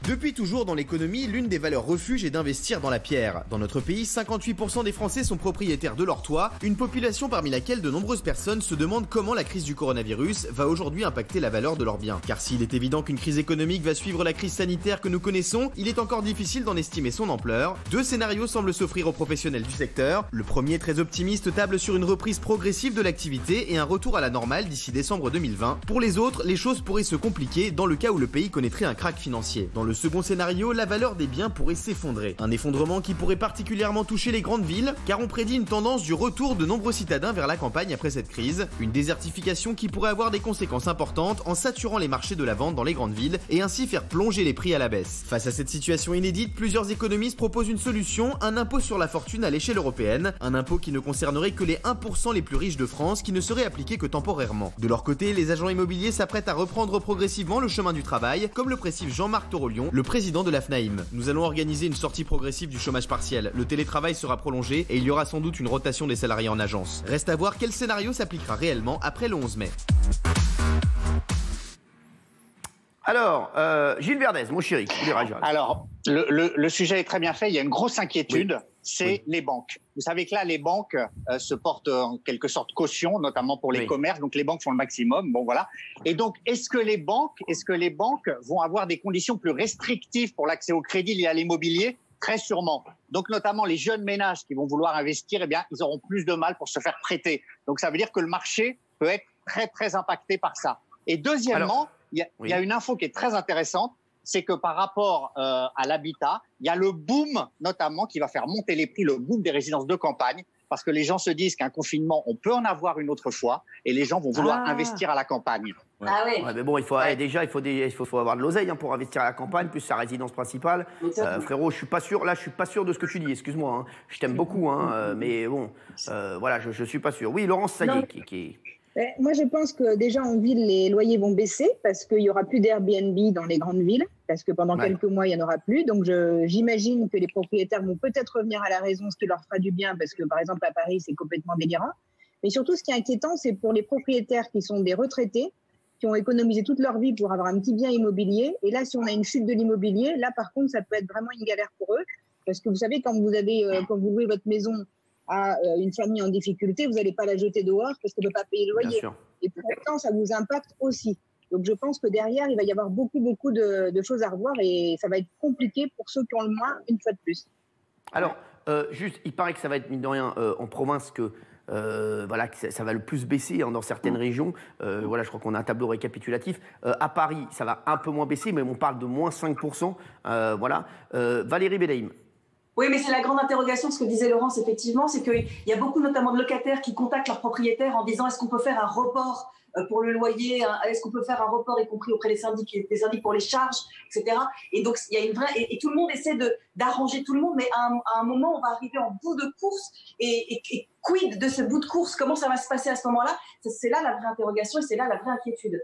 Depuis toujours dans l'économie, l'une des valeurs refuge est d'investir dans la pierre. Dans notre pays, 58% des Français sont propriétaires de leur toit, une population parmi laquelle de nombreuses personnes se demandent comment la crise du coronavirus va aujourd'hui impacter la valeur de leurs biens. Car s'il est évident qu'une crise économique va suivre la crise sanitaire que nous connaissons, il est encore difficile d'en estimer son ampleur. Deux scénarios semblent s'offrir aux professionnels du secteur. Le premier, très optimiste, table sur une reprise progressive de l'activité et un retour à la normale d'ici décembre 2020. Pour les autres, les choses pourraient se compliquer dans le cas où le pays connaîtrait un krach financier. Dans le second scénario, la valeur des biens pourrait s'effondrer. Un effondrement qui pourrait particulièrement toucher les grandes villes, car on prédit une tendance du retour de nombreux citadins vers la campagne après cette crise. Une désertification qui pourrait avoir des conséquences importantes en saturant les marchés de la vente dans les grandes villes et ainsi faire plonger les prix à la baisse. Face à cette situation inédite, plusieurs économistes proposent une solution, un impôt sur la fortune à l'échelle européenne. Un impôt qui ne concernerait que les 1% les plus riches de France, qui ne serait appliqué que temporairement. De leur côté, les agents immobiliers s'apprêtent à reprendre progressivement le chemin du travail, comme le précise Jean-Marc Torolion, le président de la FNAIM. Nous allons organiser une sortie progressive du chômage partiel. Le télétravail sera prolongé et il y aura sans doute une rotation des salariés en agence. Reste à voir quel scénario s'appliquera réellement après le 11 mai. Alors, Gilles Verdez, mon chéri, tu veux réagir? Alors, le sujet est très bien fait. Il y a une grosse inquiétude, c'est les banques. Vous savez que là, les banques se portent en quelque sorte caution, notamment pour les commerces. Donc, les banques font le maximum. Bon, voilà. Et donc, est-ce que les banques vont avoir des conditions plus restrictives pour l'accès au crédit lié à l'immobilier? Très sûrement. Donc, notamment, les jeunes ménages qui vont vouloir investir, eh bien, ils auront plus de mal pour se faire prêter. Donc, ça veut dire que le marché peut être très, très impacté par ça. Et deuxièmement, il y a une info qui est très intéressante, c'est que par rapport à l'habitat, il y a le boom notamment qui va faire monter les prix, le boom des résidences de campagne, parce que les gens se disent qu'un confinement, on peut en avoir une autre fois, et les gens vont vouloir investir à la campagne. Ouais. Ah oui. Ouais, mais bon, il faut avoir de l'oseille pour investir à la campagne, plus sa résidence principale. Frérot, je suis pas sûr de ce que tu dis, excuse-moi. Hein. Je t'aime beaucoup, hein, mais bon, voilà, je suis pas sûr. Oui, Laurence Saillet, qui Moi, je pense que déjà en ville, les loyers vont baisser parce qu'il n'y aura plus d'Airbnb dans les grandes villes, parce que pendant quelques mois, il n'y en aura plus. Donc, j'imagine que les propriétaires vont peut-être revenir à la raison, ce qui leur fera du bien, parce que, par exemple, à Paris, c'est complètement délirant. Mais surtout, ce qui est inquiétant, c'est pour les propriétaires qui sont des retraités, qui ont économisé toute leur vie pour avoir un petit bien immobilier. Et là, si on a une chute de l'immobilier, là, par contre, ça peut être vraiment une galère pour eux. Parce que vous savez, quand vous louez votre maison à une famille en difficulté, vous n'allez pas la jeter dehors parce qu'elle ne peut pas payer le loyer. Et pourtant, ça vous impacte aussi. Donc, je pense que derrière, il va y avoir beaucoup de choses à revoir et ça va être compliqué pour ceux qui ont le moins, une fois de plus. Alors, juste, il paraît que ça va être, mine de rien, en province, que voilà, ça va le plus baisser dans certaines régions. Voilà, je crois qu'on a un tableau récapitulatif. À Paris, ça va un peu moins baisser, mais on parle de moins 5%. Voilà. Valérie Bedaïm. Oui, mais c'est la grande interrogation, ce que disait Laurence, effectivement, c'est qu'il y a beaucoup notamment de locataires qui contactent leurs propriétaires en disant est-ce qu'on peut faire un report pour le loyer, est-ce qu'on peut faire un report y compris auprès des syndics pour les charges, etc. Et donc, il y a une vraie... Et tout le monde essaie d'arranger tout le monde, mais à un moment, on va arriver en bout de course et quid de ce bout de course? Comment ça va se passer à ce moment-là? C'est là la vraie interrogation et c'est là la vraie inquiétude.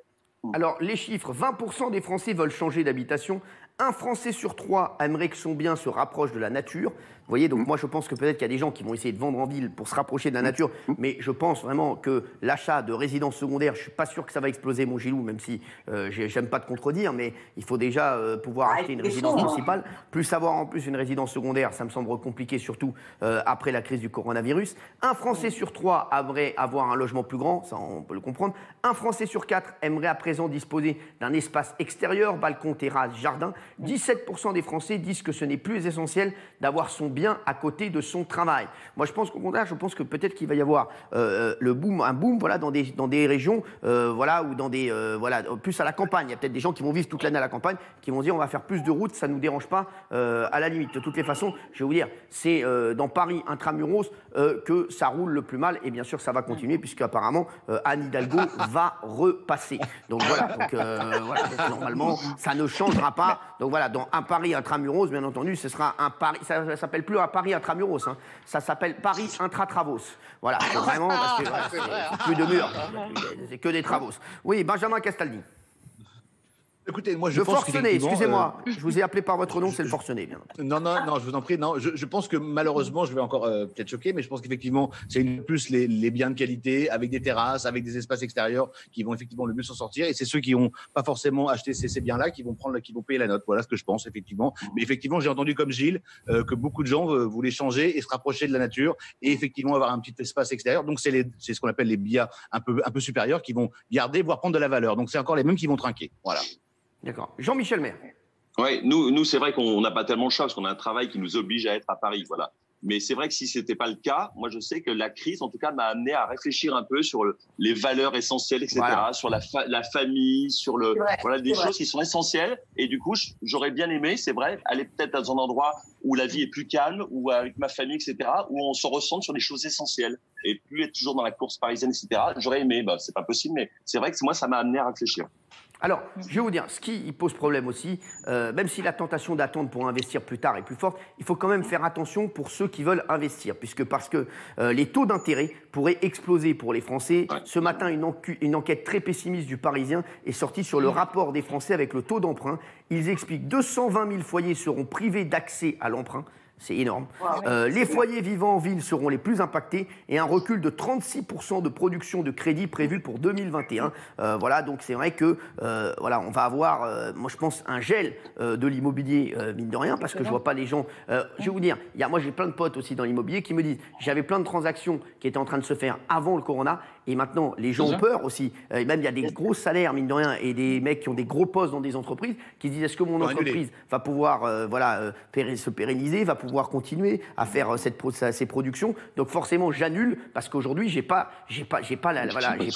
Alors, les chiffres, 20% des Français veulent changer d'habitation. Un Français sur 3 aimerait que son bien se rapproche de la nature. Vous voyez, donc moi je pense que peut-être qu'il y a des gens qui vont essayer de vendre en ville pour se rapprocher de la nature, mais je pense vraiment que l'achat de résidences secondaires, je ne suis pas sûr que ça va exploser, mon Gilou, même si j'aime pas te contredire, mais il faut déjà pouvoir acheter une résidence principale. Plus avoir en plus une résidence secondaire, ça me semble compliqué, surtout après la crise du coronavirus. Un Français sur 3 aimerait avoir un logement plus grand, ça on peut le comprendre. Un Français sur 4 aimerait à présent disposer d'un espace extérieur, balcon, terrasse, jardin. 17% des Français disent que ce n'est plus essentiel d'avoir son bien à côté de son travail. Moi, je pense qu'au contraire, je pense que peut-être qu'il va y avoir un boom, voilà, dans des régions, voilà, ou dans des, voilà, plus à la campagne. Il y a peut-être des gens qui vont vivre toute l'année à la campagne, qui vont dire on va faire plus de routes, ça nous dérange pas, à la limite. De toutes les façons, je vais vous dire, c'est dans Paris intramuros que ça roule le plus mal, et bien sûr, ça va continuer puisque apparemment Anne Hidalgo va repasser. Donc voilà, donc normalement, ça ne changera pas. Donc voilà, dans un Paris intramuros, bien entendu, ce sera un Paris. Ça ne s'appelle plus un Paris intramuros, hein. Ça s'appelle Paris intratravos. Voilà, c'est vraiment parce que voilà, c'est plus de murs, c'est que des travaux. Oui, Benjamin Castaldi. Écoutez, moi je Le pense forcené, qu'effectivement, excusez-moi, je vous ai appelé par votre nom, c'est le forcené. Bien. Non, je vous en prie. Non, je pense que malheureusement, je vais encore peut-être choquer, mais je pense qu'effectivement, c'est une plus les biens de qualité avec des terrasses, avec des espaces extérieurs qui vont effectivement le mieux s'en sortir. Et c'est ceux qui n'ont pas forcément acheté ces biens-là qui vont payer la note. Voilà ce que je pense effectivement. Mais effectivement, j'ai entendu comme Gilles que beaucoup de gens voulaient changer et se rapprocher de la nature et effectivement avoir un petit espace extérieur. Donc c'est ce qu'on appelle les biens un peu supérieurs qui vont garder, voire prendre de la valeur. Donc c'est encore les mêmes qui vont trinquer. Voilà. D'accord. Jean-Michel Maire. Oui, nous c'est vrai qu'on n'a pas tellement le choix parce qu'on a un travail qui nous oblige à être à Paris, voilà. Mais c'est vrai que si c'était pas le cas, moi je sais que la crise, en tout cas, m'a amené à réfléchir un peu sur les valeurs essentielles, etc., voilà. Sur la famille, sur des choses qui sont essentielles. Et du coup, j'aurais bien aimé, c'est vrai, aller peut-être dans un endroit où la vie est plus calme, ou avec ma famille, etc., où on se ressent sur des choses essentielles et plus être toujours dans la course parisienne, etc. J'aurais aimé, c'est pas possible, mais c'est vrai que moi ça m'a amené à réfléchir. Alors, je vais vous dire, ce qui pose problème aussi, même si la tentation d'attendre pour investir plus tard est plus forte, il faut quand même faire attention pour ceux qui veulent investir, parce que les taux d'intérêt pourraient exploser pour les Français. Ouais. Ce matin, une enquête très pessimiste du Parisien est sortie sur le rapport des Français avec le taux d'emprunt. Ils expliquent que 220 000 foyers seront privés d'accès à l'emprunt. C'est énorme. Wow. Les foyers vivant en ville seront les plus impactés et un recul de 36% de production de crédit prévu pour 2021. Voilà, donc c'est vrai que on va avoir, moi je pense, un gel de l'immobilier, mine de rien, parce que je vois pas les gens. Je vais vous dire, moi j'ai plein de potes aussi dans l'immobilier qui me disent, j'avais plein de transactions qui étaient en train de se faire avant le corona. Et maintenant, les gens ont peur aussi. Même il y a des gros salaires, mine de rien, et des mecs qui ont des gros postes dans des entreprises qui disent est-ce que mon entreprise va pouvoir se pérenniser, va pouvoir continuer à faire ces productions. Donc forcément, j'annule parce qu'aujourd'hui, j'ai pas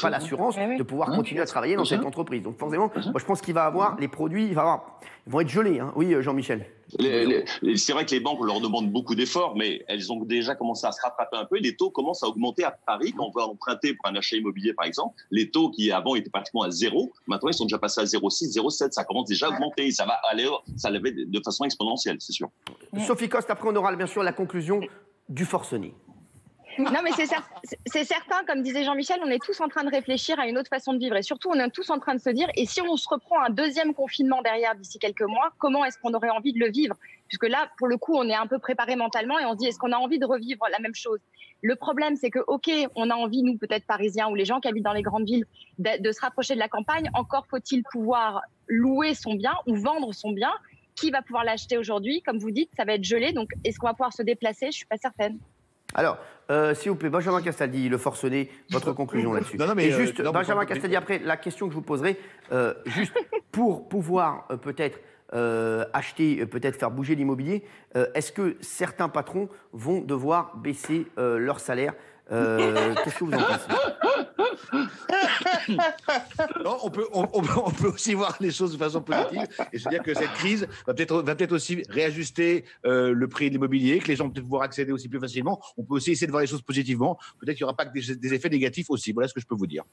l'assurance de pouvoir continuer à travailler dans cette entreprise. Donc forcément, moi je pense qu'il va avoir les produits, ils vont être gelés. Hein. Oui, Jean-Michel. C'est vrai que les banques, on leur demande beaucoup d'efforts, mais elles ont déjà commencé à se rattraper un peu. Les taux commencent à augmenter à Paris. Quand on va emprunter pour un achat immobilier, par exemple, les taux qui avant étaient pratiquement à 0, maintenant ils sont déjà passés à 0,6, 0,7. Ça commence déjà à augmenter. Ça va aller de façon exponentielle, c'est sûr. Sophie Coste, après on aura bien sûr la conclusion du forcené. Non, mais c'est certain, comme disait Jean-Michel, on est tous en train de réfléchir à une autre façon de vivre. Et surtout, on est tous en train de se dire, et si on se reprend un deuxième confinement derrière d'ici quelques mois, comment est-ce qu'on aurait envie de le vivre? Puisque là, pour le coup, on est un peu préparé mentalement et on se dit, est-ce qu'on a envie de revivre la même chose? Le problème, c'est que, OK, on a envie, nous, peut-être parisiens ou les gens qui habitent dans les grandes villes, de se rapprocher de la campagne. Encore faut-il pouvoir louer son bien ou vendre son bien. Qui va pouvoir l'acheter aujourd'hui? Comme vous dites, ça va être gelé. Donc, est-ce qu'on va pouvoir se déplacer? Je ne suis pas certaine. Alors, s'il vous plaît, Benjamin Castaldi, le forcené, votre conclusion là-dessus. Mais juste, Benjamin Castaldi, après, la question que je vous poserai, juste pour pouvoir peut-être acheter, peut-être faire bouger l'immobilier, est-ce que certains patrons vont devoir baisser leur salaire? Qu'est-ce que vous en pensez? Non, on peut aussi voir les choses de façon positive et se dire que cette crise va peut-être aussi réajuster le prix de l'immobilier, que les gens vont peut-être pouvoir accéder aussi plus facilement. On peut aussi essayer de voir les choses positivement. Peut-être qu'il n'y aura pas que des effets négatifs aussi. Voilà ce que je peux vous dire.